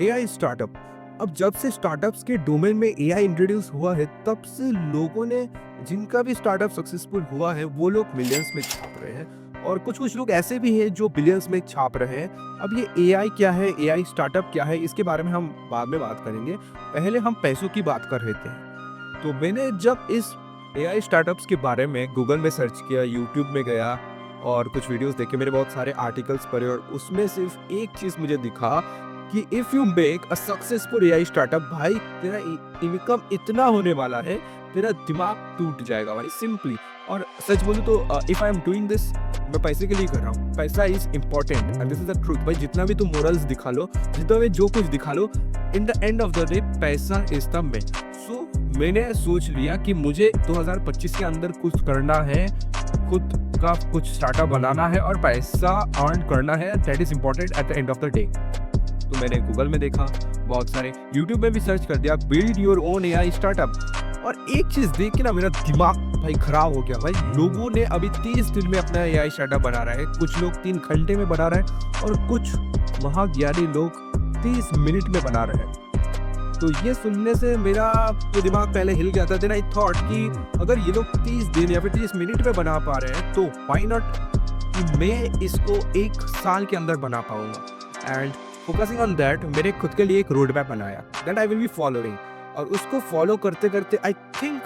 AI startup. अब जब से स्टार्टअप्स के डोमेन में एआई इंट्रोड्यूस हुआ है, तब से लोगों ने, जिनका भी स्टार्टअप सक्सेसफुल हुआ है, वो लोग मिलियंस में छाप रहे हैं और कुछ-कुछ लोग ऐसे भी हैं जो बिलियंस में छाप रहे हैं। अब ये एआई क्या है, एआई स्टार्टअप क्या है, इसके बारे में हम बाद में बात करेंगे। पहले हम पैसों की बात कर लेते हैं। तो मैंने जब इस एआई स्टार्टअप्स के बारे में गूगल में सर्च किया, यूट्यूब में गया और कुछ वीडियोस देखे, मैंने बहुत सारे आर्टिकल्स पढ़े और उसमें सिर्फ एक चीज़ मुझे दिखा कि if you make a successful AI startup, भाई तेरा इनकम इतना होने वाला है, तेरा दिमाग टूट जाएगा भाई, सिंपली। और सच बोलूं तो if I am doing this, मैं पैसे के लिए कर रहा हूँ। पैसा is important and this is the truth. भाई जितना भी तुम मोरल्स दिखा लो, जितना भी जो कुछ दिखा लो, in the end of the day पैसा इज द मेन। सो मैंने सोच लिया कि मुझे 2025 के अंदर कुछ करना है, खुद का कुछ स्टार्टअप बनाना है और पैसा अर्न करना है। That is important at the end of the day. तो मैंने गूगल में देखा, बहुत सारे यूट्यूब में भी सर्च कर दिया, build your own AI startup. और एक चीज देख के ना मेरा दिमाग भाई खराब हो गया। भाई लोगों ने अभी 30 दिन में अपना एआई स्टार्टअप बना रहा है, कुछ लोग 3 घंटे में बना रहे हैं और कुछ महाज्ञानी लोग 30 मिनट में बना रहे हैं। तो ये सुनने से मेरा तो दिमाग पहले हिल गया था। देन आई थॉट कि अगर ये लोग 30 दिन या फिर 30 मिनट में बना पा रहे हैं, तो व्हाई नॉट कि मैं इसको 1 साल के अंदर बना पाऊंगा। एंड फोकसिंग ऑन दैट, मेरे खुद के लिए एक रोड मैप बनाया that I will be following. और उसको फॉलो करते करते आई थिंक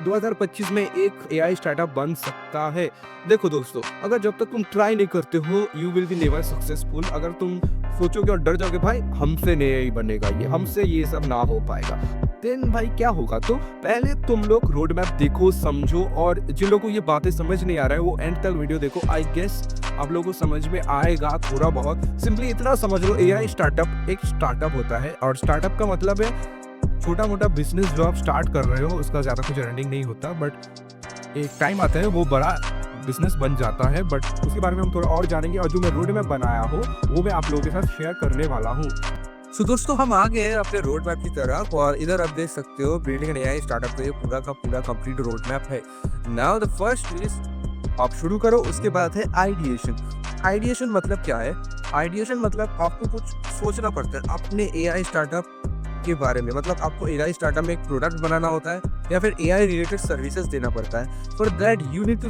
2025 में एक एआई स्टार्टअप बन सकता है। देखो दोस्तों, अगर जब तक तुम ट्राई नहीं करते हो, you will be never successful. अगर तुम सोचोगे और डर जाओगे भाई हमसे नहीं बनेगा ये, हमसे ये सब ना हो पाएगा, देन भाई क्या होगा? तो पहले तुम लोग रोड मैप देखो, समझो। और जिन लोगों को ये बातें समझ नहीं आ रहा है, वो एंड तक वीडियो देखो। आई गेस आप लोगों को समझ में आएगा थोड़ा बहुत। सिंपली इतना समझ लो, एआई स्टार्टअप एक स्टार्टअप होता है और स्टार्टअप का मतलब है छोटा मोटा बिजनेस जो आप स्टार्ट कर रहे हो, उसका ज़्यादा कुछ अर्निंग नहीं होता, बट एक टाइम आता है वो बड़ा बिजनेस बन जाता है। बट उसके बारे में हम थोड़ा और जानेंगे और जो मैं रोड मैप बनाया हो वो मैं आप लोगों के साथ शेयर करने वाला हूँ। सो दोस्तों, हम आ गए हैं अपने रोड मैप की तरफ और इधर आप देख सकते हो बिल्डिंग एन एआई स्टार्टअप का ये पूरा का पूरा कंप्लीट रोड मैप है। नाउ द फर्स्ट इज आप शुरू करो, उसके बाद है आइडिएशन। आइडिएशन मतलब क्या है? आइडिएशन मतलब आपको कुछ सोचना पड़ता है अपने एआई स्टार्टअप के बारे में। मतलब आपको एआई स्टार्टअप में एक प्रोडक्ट बनाना होता है या फिर एआई रिलेटेड सर्विसेज देना पड़ता है। For that you need to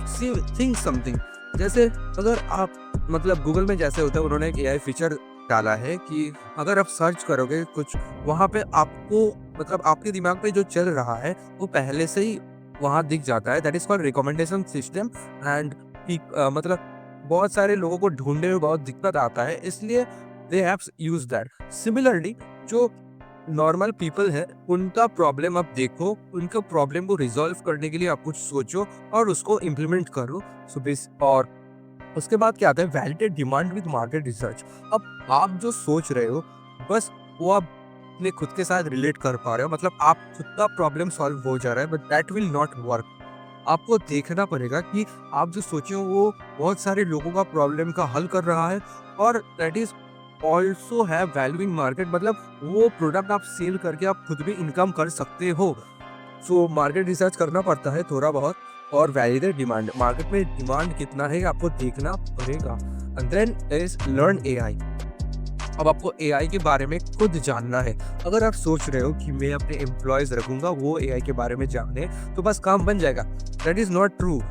think something. जैसे अगर आप मतलब गूगल में जैसे होता है, उन्होंने एक एआई फीचर डाला है कि अगर आप सर्च करोगे कुछ, वहाँ पे आपको मतलब आपके दिमाग पे जो चल रहा है वो पहले से ही वहाँ दिख जाता है। That is called recommendation system. And मतलब बहुत सारे लोगों को ढूंढने में बहुत दिक्कत आता है, इसलिए they have use that. Similarly जो नॉर्मल पीपल है, उनका प्रॉब्लम आप देखो, उनका प्रॉब्लम को रिजॉल्व करने के लिए आप कुछ सोचो और उसको इम्प्लीमेंट करो। और उसके बाद क्या आता है? Validate demand with market research. अब आप जो सोच रहे हो, बस वो आप अपने खुद के साथ रिलेट कर पा रहे हो, मतलब आप खुद का प्रॉब्लम सॉल्व हो जा रहा है, but that will not work. आपको देखना पड़ेगा कि आप जो सोचे हो वो बहुत सारे लोगों का प्रॉब्लम का हल कर रहा है और that is also have value in market. मतलब वो प्रोडक्ट आप सेल करके आप खुद भी इनकम कर सकते हो। सो मार्केट रिसर्च करना पड़ता है थोड़ा बहुत और वैलिडेट डिमांड। मार्केट में डिमांड कितना है आपको देखना पड़ेगा। And then is learn AI. अब आपको एआई के बारे में खुद जानना है। अगर आप सोच रहे हो कि मैं अपने एम्प्लॉयज रखूंगा वो एआई के बारे में जानने, तो बस काम बन जाएगा। That is not true.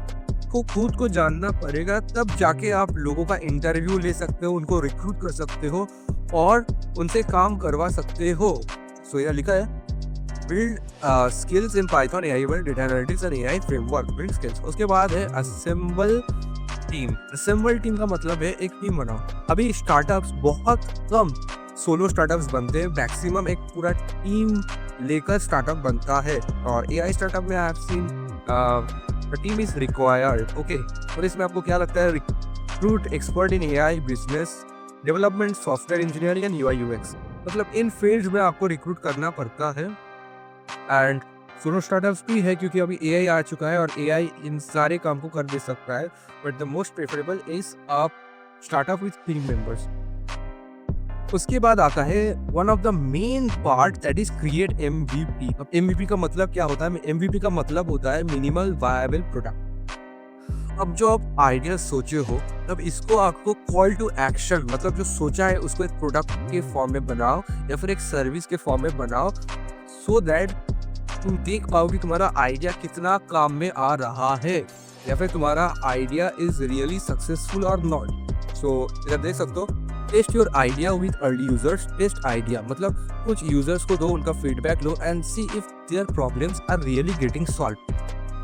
को खुद को जानना पड़ेगा, तब जाके आप लोगों का इंटरव्यू ले सकते हो, उनको रिक्रूट कर सकते हो और उनसे काम करवा सकते हो। सो यहाँ लिखा है build skills in Python, AI world, data analytics and AI framework, build skills. उसके बाद है असेंबल टीम। असेंबल टीम का मतलब है एक टीम बनाओ। अभी स्टार्टअप्स बहुत कम सोलो स्टार्टअप्स बनते हैं, मैक्सिमम एक पूरा टीम लेकर स्टार्टअप बनता है। और एआई स्टार्टअप में I have seen The team is required, okay? और इसमें आपको क्या लगता है? Recruit expert in AI, business development, software engineering and UI UX। मतलब इन फील्ड में आपको रिक्रूट करना पड़ता है। एंड सोलो स्टार्टअप्स भी है क्योंकि अभी एआई आ चुका है और एआई इन सारे काम को कर दे सकता है, but the most preferable is आप स्टार्टअप विद टीम मेंबर्स। उसके बाद आता है one of the main part, that is create MVP. अब एमवीपी का मतलब क्या होता है? एमवीपी का मतलब होता है मिनिमल वायबल प्रोडक्ट। अब जो आप आइडिया सोचे हो, तब इसको आपको कॉल टू एक्शन, मतलब जो सोचा है उसको एक प्रोडक्ट के फॉर्म में बनाओ या फिर एक सर्विस के फॉर्म में बनाओ, सो दैट तुम देख पाओ कि तुम्हारा आइडिया कितना काम में आ रहा है या फिर तुम्हारा आइडिया इज रियली सक्सेसफुल और नॉट। सो इधर देख सकते हो, test your idea with early users. Test idea मतलब कुछ यूजर्स को दो, उनका फीडबैक लो and see if there problems are really getting solve.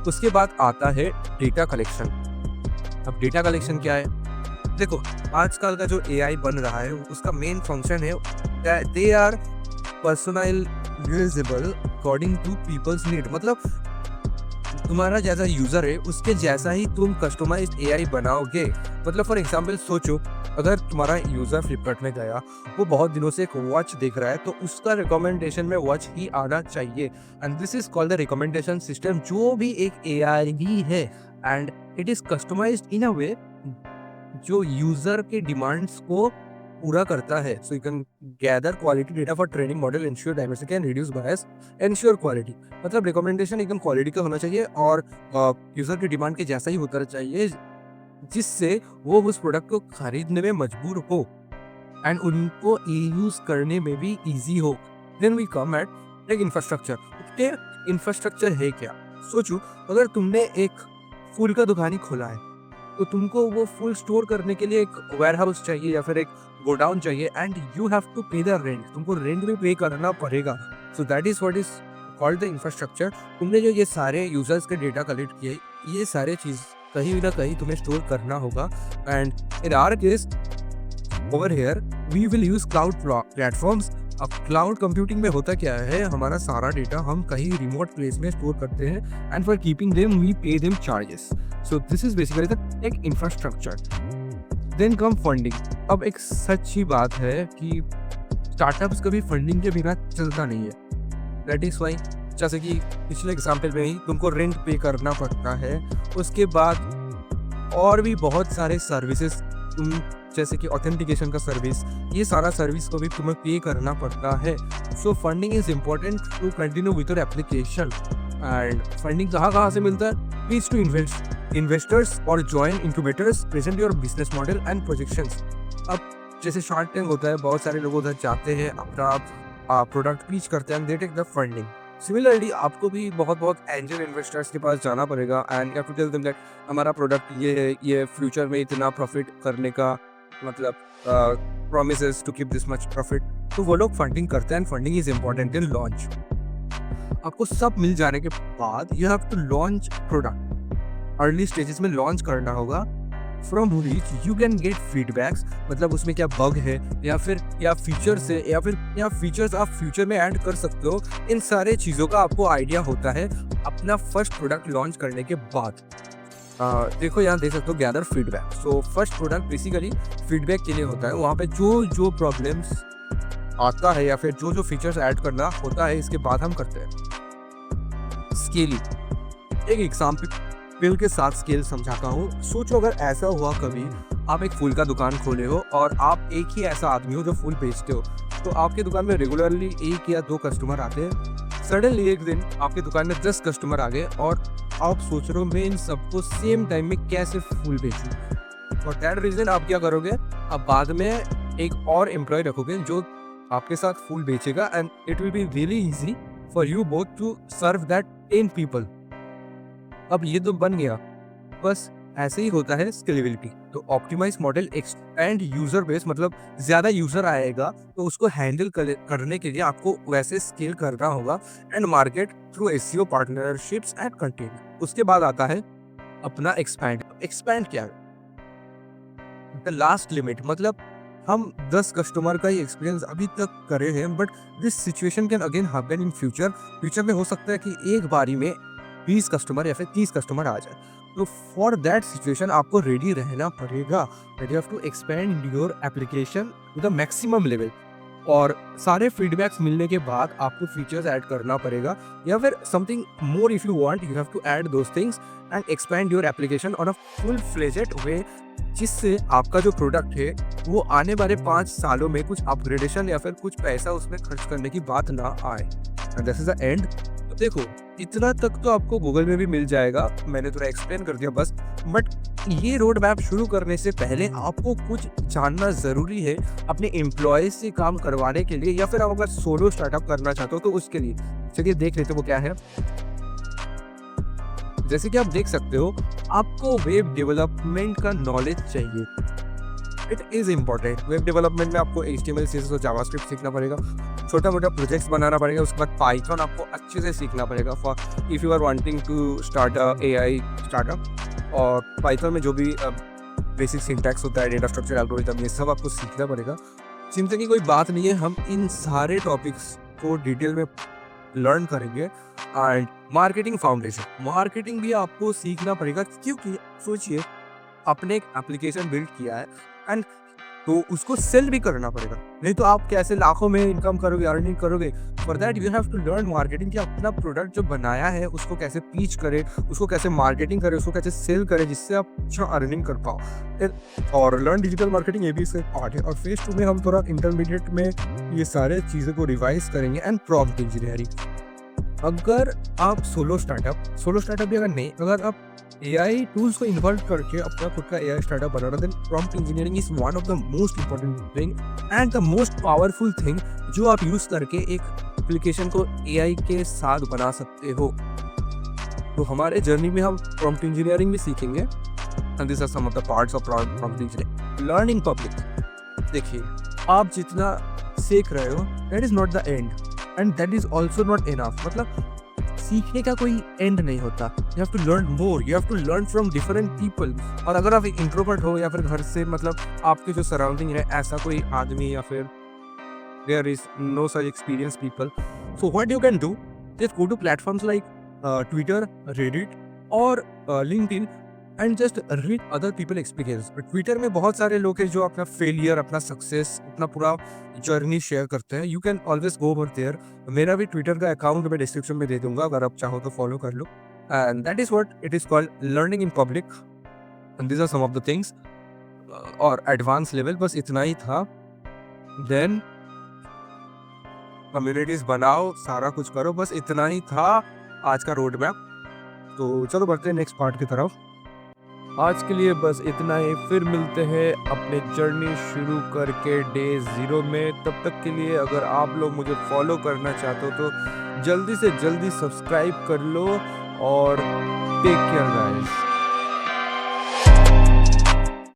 उसके बाद आता है डेटा कलेक्शन। अब डेटा कलेक्शन क्या है? देखो, आजकल का जो एआई बन रहा है उसका मेन फंक्शन है they are personalizable according to people's need. मतलब तुम्हारा जैसा यूजर है उसके जैसा ही तुम कस्टमाइज्ड एआई बनाओगे। मतलब फॉर एग्जांपल सोचो, अगर तुम्हारा यूजर फ्लिपकार्ट में गया, वो बहुत दिनों से एक वॉच देख रहा है, तो उसका रिकमेंडेशन में वॉच ही आना चाहिए। And this is called the recommendation system, जो भी एक एआई ही है एंड इट इज कस्टमाइज्ड इन अ वे जो यूजर के डिमांड्स को पूरा करता है। So you can gather quality data for training model, ensure diversity and reduce bias, ensure quality. मतलब रिकमेंडेशन एकदम क्वालिटी का होना चाहिए और यूजर की डिमांड के जैसा ही होता चाहिए, जिससे वो उस प्रोडक्ट को खरीदने में मजबूर हो एंड उनको यूज करने में भी इजी हो। देन वी कम एट एक इंफ्रास्ट्रक्चर। इंफ्रास्ट्रक्चर है क्या? सोचो, अगर तुमने एक फूल का दुकान ही खोला है, तो तुमको वो फूल स्टोर करने के लिए एक वेयर हाउस चाहिए या फिर एक गोडाउन चाहिए एंड यू हैव टू पे द रेंट। तुमको रेंट भी पे करना पड़ेगा। So that is what is called the infrastructure. तुमने जो ये सारे यूजर्स के डेटा कलेक्ट किए, ये सारे चीज कहीं ना कहीं तुम्हें स्टोर करना होगा। And in our case over here we will use cloud platforms. अब क्लाउड कंप्यूटिंग में होता क्या है, हमारा सारा डेटा हम कहीं रिमोट प्लेस में स्टोर करते हैं and for keeping them we pay them charges. So this is basically the tech infrastructure. Then come funding. अब एक सच्ची बात है कि स्टार्टअप्स कभी फंडिंग के बिना चलता नहीं है। दैट इज वाई, जैसे कि पिछले एग्जाम्पल में ही तुमको रेंट पे करना पड़ता है, उसके बाद और भी बहुत सारे सर्विसेज तुम, जैसे कि ऑथेंटिकेशन का सर्विस, ये सारा सर्विस को भी तुम्हें पे करना पड़ता है। So funding is important to continue with your application. And funding कहाँ से मिलता है? प्लीज टू इन्वेस्टर्स और join incubators, present your business model and projections. अब जैसे शार्क टैंक होता है, बहुत सारे लोग उधर जाते हैं, अपना प्रोडक्ट पिच करते हैं, they take the funding. Similarly आपको भी बहुत एंजल इन्वेस्टर्स के पास जाना पड़ेगा and you have to tell them that हमारा प्रोडक्ट ये है, ये फ्यूचर में इतना प्रॉफिट करने का मतलब promises to keep this much profit। तो वो लोग फंडिंग करते हैं। Funding is important in launch. आपको सब मिल जाने के बाद you have to launch product. Early stages में लॉन्च करना होगा। From which you can get feedbacks, मतलब उसमें क्या बग है या फिर क्या फीचर्स है या फिर क्या फीचर्स आप फ्यूचर में ऐड कर सकते हो। इन सारे चीज़ों का आपको आइडिया होता है अपना फर्स्ट प्रोडक्ट लॉन्च करने के बाद। देखो यहाँ देख सकते हो gather feedback. So first product basically feedback के लिए होता है। वहाँ पे जो प्रॉब्लम्स आता है या फिर जो फीचर्स ऐड करना होता है, इसके बाद हम करते हैं स्केलिंग। एक एग्जाम्पल के साथ स्केल समझाता हूँ। सोचो, अगर ऐसा हुआ कभी आप एक फूल का दुकान खोले हो और आप एक ही ऐसा आदमी हो जो फूल बेचते हो, तो आपके दुकान में रेगुलरली 1 या 2 कस्टमर आते हैं। सडनली एक दिन आपकी दुकान में 10 कस्टमर आ गए और आप सोच रहे हो मैं इन सबको सेम टाइम में कैसे फूल बेचूं। फॉर दैट रीजन आप क्या करोगे, आप बाद में एक और एम्प्लॉय रखोगे जो आपके साथ फूल बेचेगा and it will be really easy for you both to serve that 10 people. अब ये तो बन गया। बस ऐसे ही होता है स्केलेबिलिटी। तो optimize model expand user base, मतलब ज्यादा यूजर आएगा तो उसको हैंडल करने के लिए आपको वैसे स्केल करना होगा and market through SEO, partnerships and content. उसके बाद आता है अपना एक्सपैंड। एक्सपैंड क्या है? द लास्ट लिमिट, मतलब हम 10 कस्टमर का ही एक्सपीरियंस अभी तक करे हैं, but this situation can again happen in future. Future में हो सकता है कि एक बारी में 20 कस्टमर या फिर 30 कस्टमर आ जाए। तो फॉर दैट सिचुएशन आपको रेडी रहना पड़ेगा that you have to expand your application to the maximum level. और सारे फीडबैक्स मिलने के बाद आपको फीचर्स ऐड करना पड़ेगा या फिर something more if you want, you have to add those things and expand your application on a full fledged way, जिससे आपका जो प्रोडक्ट है वो आने वाले 5 सालों में कुछ अपग्रेडेशन या फिर कुछ पैसा उसमें खर्च करने की बात ना आए। And this is the end. तो देखो, इतना तक तो आपको गूगल में भी मिल जाएगा, मैंने थोड़ा एक्सप्लेन कर दिया बस, बट ये रोड मैप शुरू करने से पहले आपको कुछ जानना ज़रूरी है अपने एम्प्लॉयज़ से काम करवाने के लिए, या फिर आप अगर सोलो स्टार्टअप करना चाहते हो तो उसके लिए। चलिए देख लेते हैं वो क्या है। जैसे कि आप देख सकते हो, आपको वेब डेवलपमेंट का नॉलेज चाहिए। It is important. Web development में आपको HTML, CSS और जावास्क्रिप्ट सीखना पड़ेगा। छोटा-मोटा प्रोजेक्ट्स बनाना पड़ेगा। उसके बाद पाइथन आपको अच्छे से सीखना पड़ेगा for if you are wanting to start a AI startup. और पाइथन में जो भी बेसिक सिंटैक्स होता है, डेटा स्ट्रक्चर, एल्गोरिथम, ये सब आपको सीखना पड़ेगा। चिंता की कोई बात नहीं है, हम इन सारे टॉपिक्स को डिटेल में लर्न करेंगे। एंड मार्केटिंग फाउंडेशन, मार्केटिंग भी आपको सीखना पड़ेगा, क्योंकि सोचिए आपने एक एप्लीकेशन बिल्ड किया है एंड तो उसको सेल भी करना पड़ेगा, नहीं तो आप कैसे लाखों में इनकम करोगे, अर्निंग करोगे। For that you have to learn marketing, कि अपना प्रोडक्ट जो बनाया है उसको कैसे पिच करे, उसको कैसे मार्केटिंग करे, उसको कैसे सेल करे, जिससे आप अच्छा अर्निंग कर पाओ। और लर्न डिजिटल मार्केटिंग, ये भी इसका एक पार्ट है। और फेज 2 में हम थोड़ा इंटरमीडिएट में ये सारे चीज़ों को रिवाइज करेंगे। एंड प्रॉम्प्ट इंजीनियरिंग, अगर आप सोलो स्टार्टअप भी अगर नहीं, अगर आप AI टूल्स को इन्वॉल्व करके अपना खुद का AI स्टार्टअप बना रहे हो, then prompt engineering is one of the most important thing and the most powerful thing, जो आप यूज करके एक एप्लीकेशन को AI के साथ बना सकते हो। तो हमारे जर्नी में हम प्रॉम्प्ट इंजीनियरिंग भी सीखेंगे। And this are some of the parts of prompt engineering. Learning public, देखिए आप जितना सीख रहे हो that is not the end and that is also not enough. मतलब सीखने का कोई एंड नहीं होता। You have to learn more, you have to learn from different people. और अगर आप एक इंट्रोवर्ट हो, या फिर घर से मतलब आपके जो सराउंडिंग है ऐसा कोई आदमी, या फिर there is no such experience people, so what you can do, just go to platforms like Twitter, Reddit और LinkedIn and just read other people experience. Twitter में बहुत सारे लोग हैं जो अपना फेलियर, अपना सक्सेस, अपना पूरा जर्नी शेयर करते हैं। You can always go over there. मेरा भी ट्विटर का अकाउंट मैं डिस्क्रिप्शन में दे दूंगा, अगर आप चाहो तो फॉलो कर लो। And that is what it is called learning in public. And this are some of the things. और एडवांस लेवल बस इतना ही था। देन कम्युनिटीज बनाओ, सारा कुछ करो, बस इतना ही था आज का रोड मैप। तो चलो बढ़ते हैं नेक्स्ट पार्ट की तरफ। आज के लिए बस इतना ही, फिर मिलते हैं अपने जर्नी शुरू करके डे 0 में। तब तक के लिए अगर आप लोग मुझे फॉलो करना चाहते हो तो जल्दी से जल्दी सब्सक्राइब कर लो और टेक केयर गाइस।